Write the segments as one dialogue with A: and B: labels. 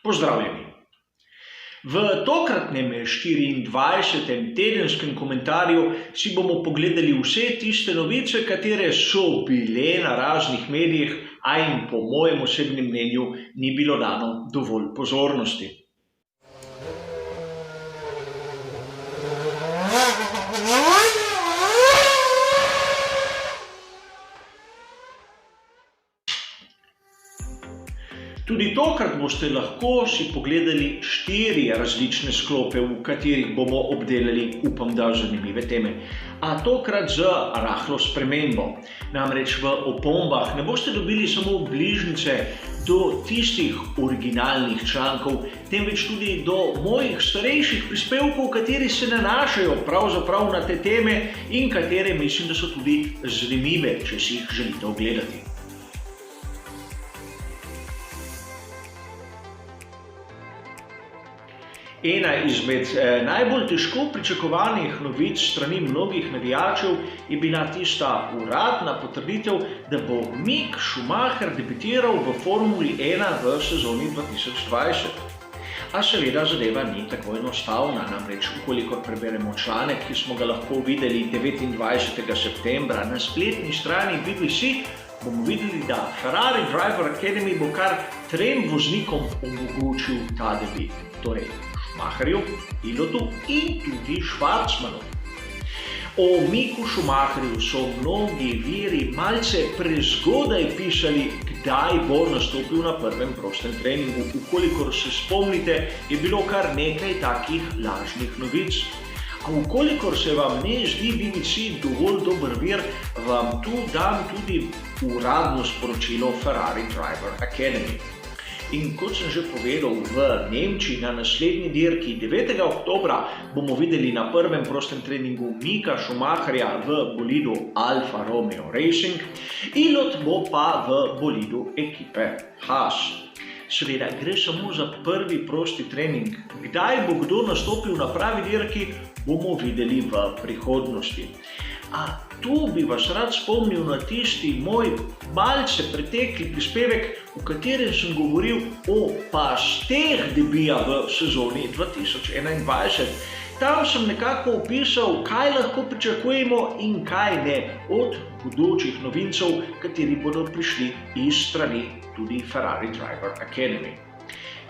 A: Pozdravljeni! V tokratnem 24. tedenskem komentarju si bomo pogledali vse tiste novice, katere so bile na raznih medijih, a jim po mojem osebnem mnenju ni bilo dano dovolj pozornosti. Tudi tokrat boste lahko si pogledali 4 različne sklope, v katerih bomo obdelali, upam, da zanimive teme. A tokrat z rahlo spremembo. Namreč v opombah ne boste dobili samo bližnjice do tistih originalnih člankov, temveč tudi do mojih starejših prispevkov, kateri se nanašajo pravzaprav na te teme in katere mislim, da so tudi zanimive, če si jih želite ogledati. Ena izmed najbolj težko pričakovanih novic strani mnogih navijačev je bila tista uradna potrditev, da bo Mick Schumacher debitiral v Formuli 1 v sezoni 2020. A seveda zadeva ni tako enostavna, namreč ukolikor preberemo članek, ki smo ga lahko videli 29. septembra na spletni strani BBC, bomo videli, da Ferrari Driver Academy bo kar 3 voznikom omogočil ta debit. Torej Schumacherju, Pilotu in tudi Schwarzmanu. O Micku Schumacherju so mnogi viri malce prezgodaj pisali, kdaj bo nastopil na prvem prostem treningu. Ukolikor se spomnite, je bilo kar nekaj takih lažnih novic. A ukolikor se vam ne zdi BBC dovolj dober vir, vam tu dam tudi uradno sporočilo Ferrari Driver Academy. In kot sem že povedal, v Nemčiji na naslednji dirki 9. oktobra bomo videli na prvem prostem treningu Micka Schumacherja v bolidu Alfa Romeo Racing, Ilott bo pa v bolidu ekipe Haas. Seveda gre samo za prvi prosti trening. Kdaj bo kdo nastopil na pravi dirki, bomo videli v prihodnosti. A tu bi vas rad spomnil na tisti moj malce pretekli prispevek, v katerem sem govoril o pasteh debija v sezoni 2021. Tam sem nekako opisal, kaj lahko pričakujemo in kaj ne od bodočih novincev, kateri bodo prišli iz strani tudi Ferrari Driver Academy.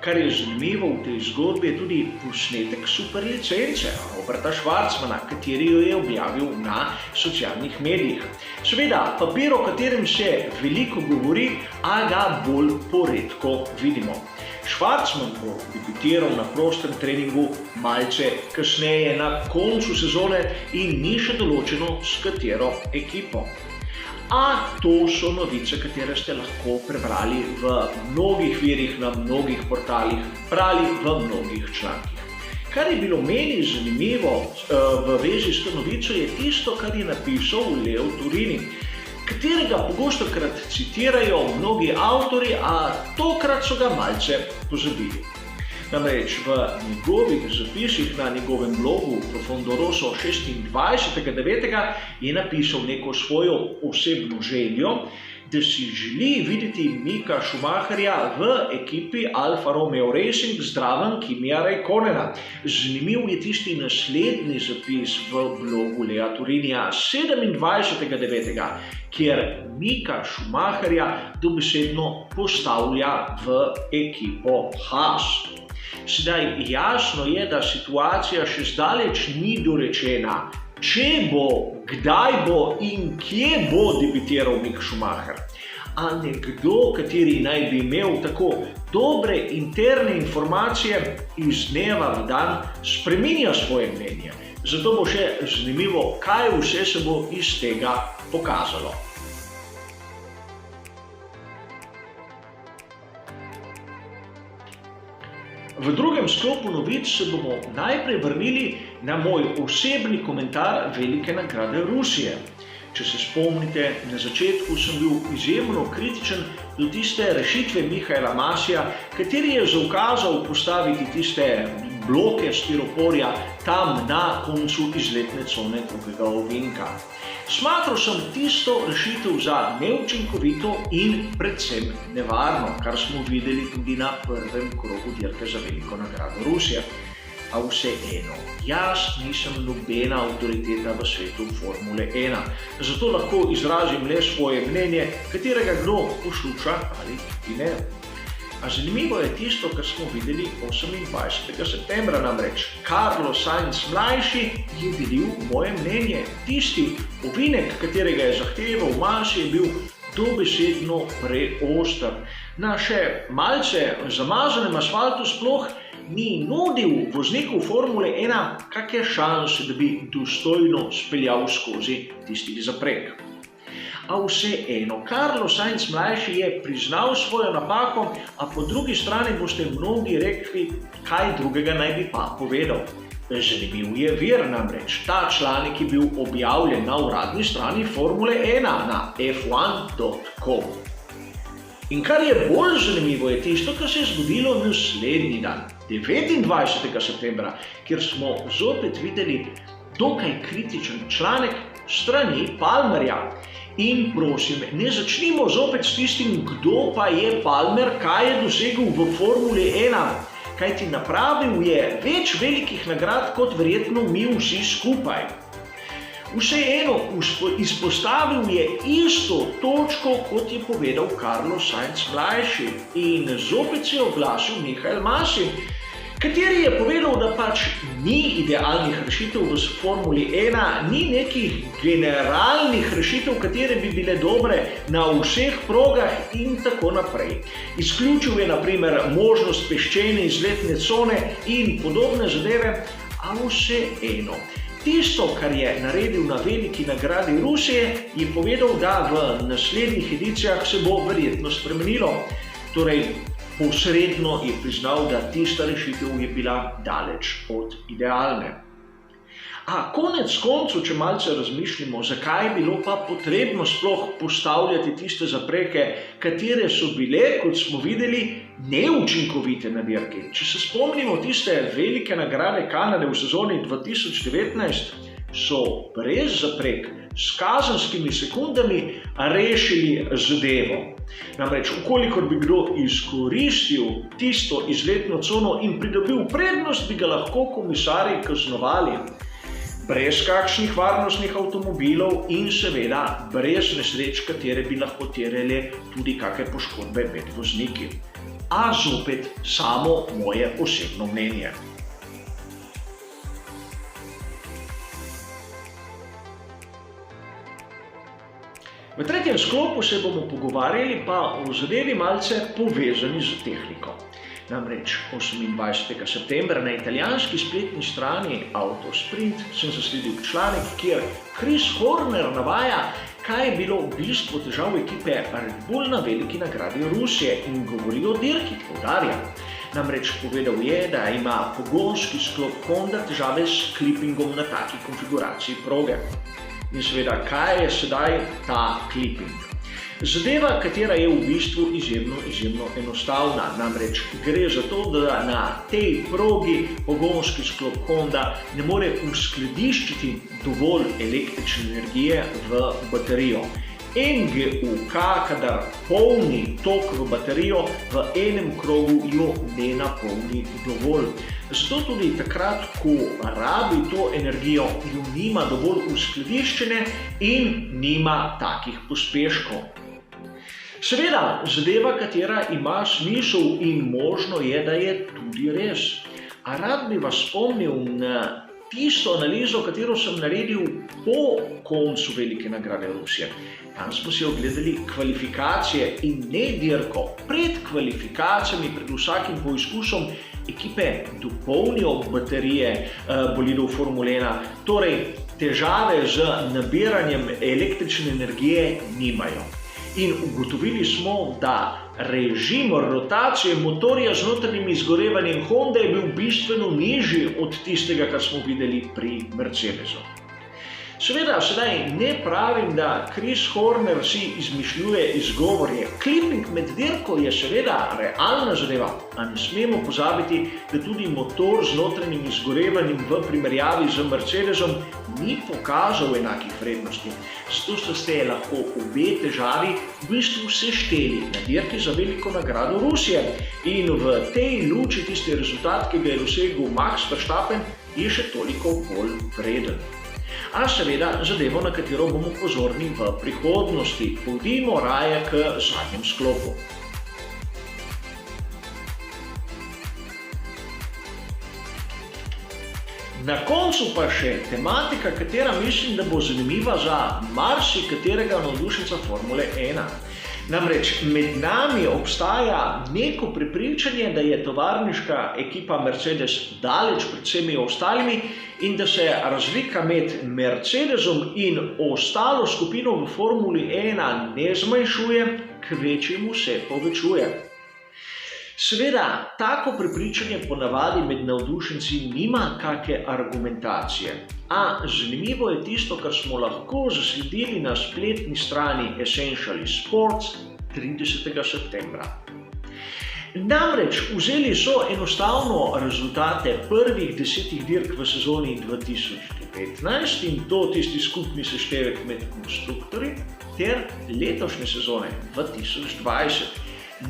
A: Kar je zanimivo v tej zgodbi je tudi posnetek superlicence Roberta Schwarzmana, kateri jo je objavil na socialnih medijih. Seveda, papir, o katerem se veliko govori, a ga bolj poredko vidimo. Schwarzman bo debitiral na prostem treningu malce kasneje na koncu sezone in ni še določeno, s katero ekipo. A to so novice, katere ste lahko prebrali v mnogih virih, na mnogih portalih, brali v mnogih člankih. Kar je bilo meni zanimivo v vezi s to novico je tisto, kar je napisal Leo Turini, katerega pogostokrat citirajo mnogi avtori, a tokrat so ga malce pozabili. Namreč v njegovih zapisih na njegovem blogu Profondo Rosso 26.9. je napisal neko svojo osebno željo, da si želi videti Micka Schumacherja v ekipi Alfa Romeo Racing zraven Kimija Räikkönena. Zanimiv je tisti naslednji zapis v blogu Lea Turinija 27.9., kjer Micka Schumacherja dobesedno postavlja v ekipo Haas. Sedaj jasno je, da situacija še zdaleč ni dorečena, če bo, kdaj bo in kje bo debitiral Mick Schumacher. A nekdo, kateri naj bi imel tako dobre interne informacije, iz dneva v dan spreminja svoje mnenje. Zato bo še zanimivo, kaj vse se bo iz tega pokazalo. V drugem sklopu novic se bomo najprej vrnili na moj osebni komentar velike nagrade Rusije. Če se spomnite, na začetku sem bil izjemno kritičen do tiste rešitve Michaela Masija, kateri je zaukazal postaviti tiste bloke stiroporja tam na koncu izletne cone drugega ovinka. Smatral sem tisto rešitev za neučinkovito in predvsem nevarno, kar smo videli tudi na prvem krogu dirke za veliko nagrado Rusije. A vseeno, jaz nisem nobena avtoriteta v svetu Formule 1, zato lahko izrazim le svoje mnenje, katerega kdo posluša ali tudi ne. A zanimivo je tisto, kar smo videli 28. septembra, namreč Carlos Sainz mlajši je delil moje mnenje. Tisti ovinek, katerega je zahteval Masi, je bil dobesedno preoster. Na še malce zamazanem asfaltu sploh ni nudil vozniku Formule 1 kakšne šanse, da bi dostojno speljal skozi tisti zapreg. A vseeno, Carlos Sainz mlajši je priznal svojo napako, a po drugi strani boste mnogi rekli, kaj drugega naj bi pa povedal. Zanimiv je vir, namreč ta članek je bil objavljen na uradni strani Formule 1 na f1.com. In kar je bolj zanimivo je tisto, kar se je zgodilo naslednji dan, 29. septembra, kjer smo zopet videli dokaj kritičen članek strani Palmerja. In prosim, ne začnimo zopet s tistim, kdo pa je Palmer, kaj je dosegel v Formuli 1, kajti napravil je več velikih nagrad kot verjetno mi vsi skupaj. Vseeno izpostavil je isto točko, kot je povedal Carlos Sainz mlajši, in zopet se je oglasil Michael Masi, kateri je povedal, da pač ni idealnih rešitev v Formuli 1, ni nekih generalnih rešitev, katere bi bile dobre na vseh progah in tako naprej. Izključil je na primer možnost peščene izletne cone in podobne zadeve, a vseeno. Tisto, kar je naredil na veliki nagradi Rusije, je povedal, da v naslednjih edicijah se bo verjetno spremenilo. Torej, posredno je priznal, da tista rešitev je bila daleč od idealne. A konec koncev, če malce razmišljamo, zakaj je bilo pa potrebno sploh postavljati tiste zapreke, katere so bile, kot smo videli, neučinkovite na dirki. Če se spomnimo tiste velike nagrade Kanade v sezoni 2019, so brez zaprek s kazenskimi sekundami rešili zadevo. Namreč, ukolikor bi kdo izkoristil tisto izletno cono in pridobil prednost, bi ga lahko komisarji kaznovali. Brez kakšnih varnostnih avtomobilov in seveda brez nesreč, katere bi lahko terjale tudi kakšne poškodbe med vozniki. A zopet samo moje osebno mnenje. V tretjem sklopu se bomo pogovarjali pa o zadevi malce povezani z tehniko. Namreč 28. septembra na italijanski spletni strani Autosprint sem zasledil članek, kjer Chris Horner navaja, kaj je bilo v bistvu težav ekipe Red Bull na veliki nagradi Rusije in govori o dirki, poudarja. Namreč povedal je, da ima pogonski sklop Honda težave s klipingom na taki konfiguraciji proge. In seveda, kaj je sedaj ta clipping? Zadeva, katera je v bistvu izjemno enostavna. Namreč gre za to, da na tej progi pogonski sklop Honda ne more uskladiščiti dovolj električne energije v baterijo. NGUK, kadar polni tok v baterijo, v enem krogu jo ne napolni dovolj. Zato tudi takrat, ko rabi to energijo, jo nima dovolj uskladiščene in nima takih pospeškov. Seveda, zadeva, katera ima smisel in možno je, da je tudi res. A rad bi vas spomnil na tisto analizo, katero sem naredil po koncu velike nagrade Rusije. Tam smo si ogledali kvalifikacije in ne dirko. Pred kvalifikacijami, pred vsakim poizkusom ekipe dopolnijo baterije bolidov Formule 1, torej težave z nabiranjem električne energije nimajo. In ugotovili smo, da režim rotacije motorja z notranjim izgorevanjem Honda je bil bistveno nižji od tistega, kar smo videli pri Mercedesu. Seveda, sedaj ne pravim, da Chris Horner si izmišljuje izgovorje. Clipping med dirko je seveda realna zadeva, a ne smemo pozabiti, da tudi motor z notranjim izgorevanjem v primerjavi z Mercedesom ni pokazal enakih vrednosti. Zato sta se lahko obe težavi v bistvu sešteli na dirki za veliko nagrado Rusije. In v tej luči tisti rezultat, ki ga je dosegel Max Verstappen, je še toliko bolj vreden. A seveda zadevo, na katero bomo pozorni v prihodnosti. Pojdimo raje k zadnjem sklopu. Na koncu pa še tematika, katera mislim, da bo zanimiva za marsikaterega navdušenca Formule 1. Namreč med nami obstaja neko prepričanje, da je tovarniška ekipa Mercedes daleč pred vsemi ostalimi in da se razlika med Mercedesom in ostalo skupino v Formuli 1 ne zmanjšuje, kvečjemu se povečuje. Seveda, tako prepričanje ponavadi med navdušenci nima kake argumentacije. A zanimivo je tisto, kar smo lahko zasledili na spletni strani Essential Sports 30. septembra. Namreč vzeli so enostavno rezultate prvih 10 dirk v sezoni 2019 in to tisti skupni seštevek med konstruktorji ter letošnje sezone 2020.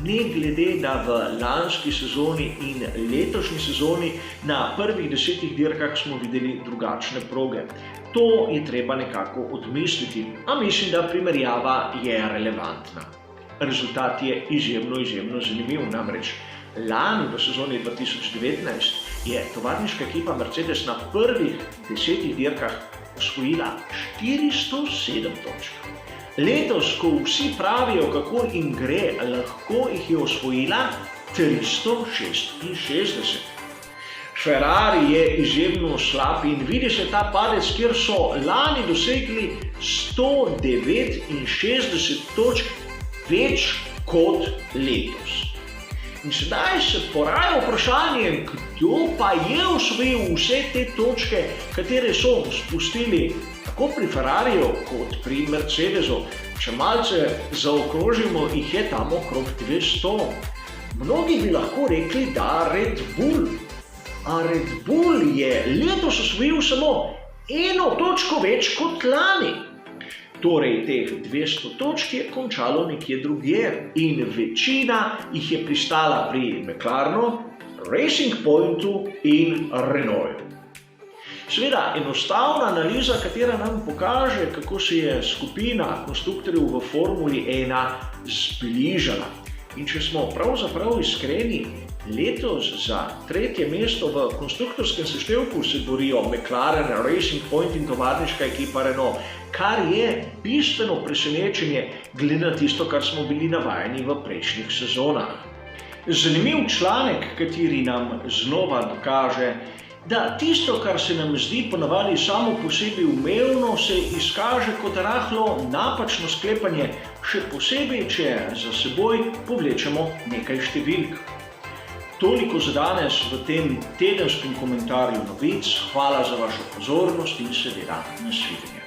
A: Ne glede na v lanski sezoni in letošnji sezoni na prvih 10 dirkah smo videli drugačne proge. To je treba nekako odmisliti, a mislim, da primerjava je relevantna. Rezultat je izjemno zanimiv, namreč lani v sezoni 2019 je tovarniška ekipa Mercedes na prvih 10 dirkah osvojila 407 točk. Letos, ko vsi pravijo, kako jim gre, lahko jih je osvojila 366. Ferrari je izjemno slab in vidi se ta padec, kjer so lani dosegli 169 točk več kot letos. In sedaj se poraja vprašanje, kdo pa je osvojil vse te točke, katere so spustili tako pri Ferrariju kot pri Mercedesu. Če malce zaokrožimo, jih je tam okrog 200. Mnogi bi lahko rekli, da Red Bull. A Red Bull je letos osvojil samo 1 točko več kot lani. Torej, teh 200 točk je končalo nekje drugje in večina jih je pristala pri McLarenu, Racing Pointu in Renaultu. Seveda, enostavna analiza, katera nam pokaže, kako se je skupina konstruktorjev v Formuli 1 zbližala. In če smo pravzaprav iskreni, letos za 3. mesto v konstruktorskem seštevku se borijo McLaren, Racing Point in tovarniška ekipa Renault, kar je bistveno presenečenje glede na tisto, kar smo bili navajeni v prejšnjih sezonah. Zanimiv članek, kateri nam znova dokaže, da tisto, kar se nam zdi ponavadi samo po sebi umevno, se izkaže kot rahlo napačno sklepanje, še posebej, če za seboj povlečemo nekaj številk. Toliko za danes v tem tedenskem komentarju novic. Hvala za vašo pozornost in seveda nasvidenje.